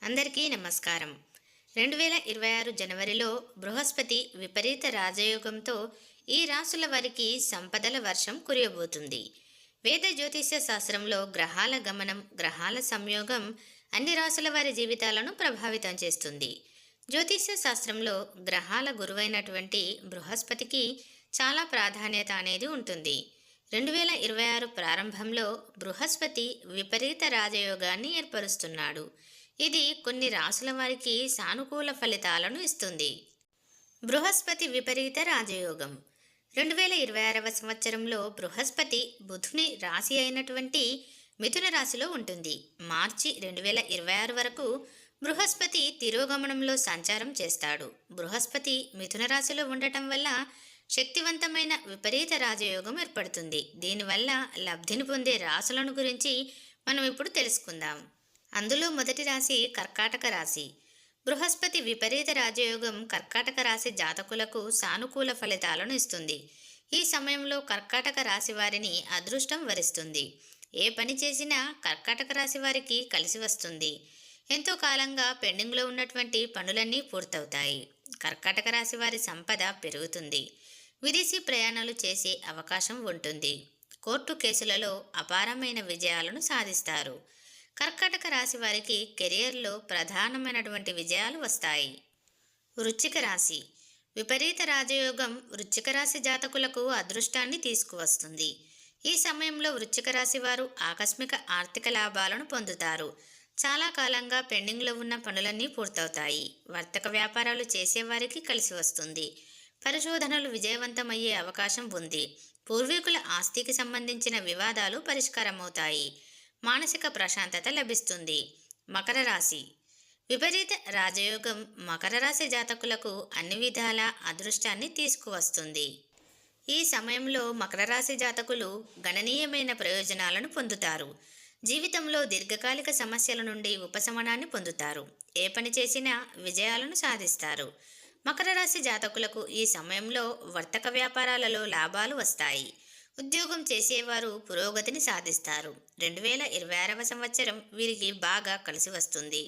అందరికీ నమస్కారం. 2026 జనవరిలో బృహస్పతి విపరీత రాజయోగంతో ఈ రాసుల వారికి సంపదల వర్షం కురియబోతుంది. వేద జ్యోతిష్య శాస్త్రంలో గ్రహాల గమనం, గ్రహాల సంయోగం అన్ని రాసుల వారి జీవితాలను ప్రభావితం చేస్తుంది. జ్యోతిష్య శాస్త్రంలో గ్రహాల గురువైనటువంటి బృహస్పతికి చాలా ప్రాధాన్యత అనేది ఉంటుంది. 2026 ప్రారంభంలో బృహస్పతి విపరీత రాజయోగాన్ని ఏర్పరుస్తున్నాడు. ఇది కొన్ని రాసుల వారికి సానుకూల ఫలితాలను ఇస్తుంది. బృహస్పతి విపరీత రాజయోగం 2026 సంవత్సరంలో బృహస్పతి బుధుని రాశి అయినటువంటి మిథున రాశిలో ఉంటుంది. మార్చి 2026 వరకు బృహస్పతి తిరోగమనంలో సంచారం చేస్తాడు. బృహస్పతి మిథున రాశిలో ఉండటం వల్ల శక్తివంతమైన విపరీత రాజయోగం ఏర్పడుతుంది. దీనివల్ల లబ్ధిని పొందే రాశులను గురించి మనం ఇప్పుడు తెలుసుకుందాం. అందులో మొదటి రాశి కర్కాటక రాశి. బృహస్పతి విపరీత రాజయోగం కర్కాటక రాశి జాతకులకు సానుకూల ఫలితాలను ఇస్తుంది. ఈ సమయంలో కర్కాటక రాశి వారిని అదృష్టం వరిస్తుంది. ఏ పని చేసినా కర్కాటక రాశి వారికి కలిసి వస్తుంది. ఎంతో కాలంగా పెండింగ్లో ఉన్నటువంటి పనులన్నీ పూర్తవుతాయి. కర్కాటక రాశి వారి సంపద పెరుగుతుంది. విదేశీ ప్రయాణాలు చేసే అవకాశం ఉంటుంది. కోర్టు కేసులలో అపారమైన విజయాలను సాధిస్తారు. కర్కాటక రాశి వారికి కెరియర్లో ప్రధానమైనటువంటి విజయాలు వస్తాయి. వృశ్చిక రాశి. విపరీత రాజయోగం వృశ్చిక రాశి జాతకులకు అదృష్టాన్ని తీసుకువస్తుంది. ఈ సమయంలో వృశ్చిక రాశి వారు ఆకస్మిక ఆర్థిక లాభాలను పొందుతారు. చాలా కాలంగా పెండింగ్లో ఉన్న పనులన్నీ పూర్తవుతాయి. వర్తక వ్యాపారాలు చేసేవారికి కలిసి వస్తుంది. పరిశోధనలు విజయవంతమయ్యే అవకాశం ఉంది. పూర్వీకుల ఆస్తికి సంబంధించిన వివాదాలు పరిష్కారమవుతాయి. మానసిక ప్రశాంతత లభిస్తుంది. మకర రాశి. విపరీత రాజయోగం మకర రాశి జాతకులకు అన్ని విధాల అదృష్టాన్ని తీసుకువస్తుంది. ఈ సమయంలో మకర రాశి జాతకులు గణనీయమైన ప్రయోజనాలను పొందుతారు. జీవితంలో దీర్ఘకాలిక సమస్యల నుండి ఉపశమనాన్ని పొందుతారు. ఏ పని చేసినా విజయాలను సాధిస్తారు. మకర రాశి జాతకులకు ఈ సమయంలో వర్తక వ్యాపారాలలో లాభాలు వస్తాయి. ఉద్యోగం చేసేవారు పురోగతిని సాధిస్తారు. 2026 సంవత్సరం వీరికి బాగా కలిసి వస్తుంది.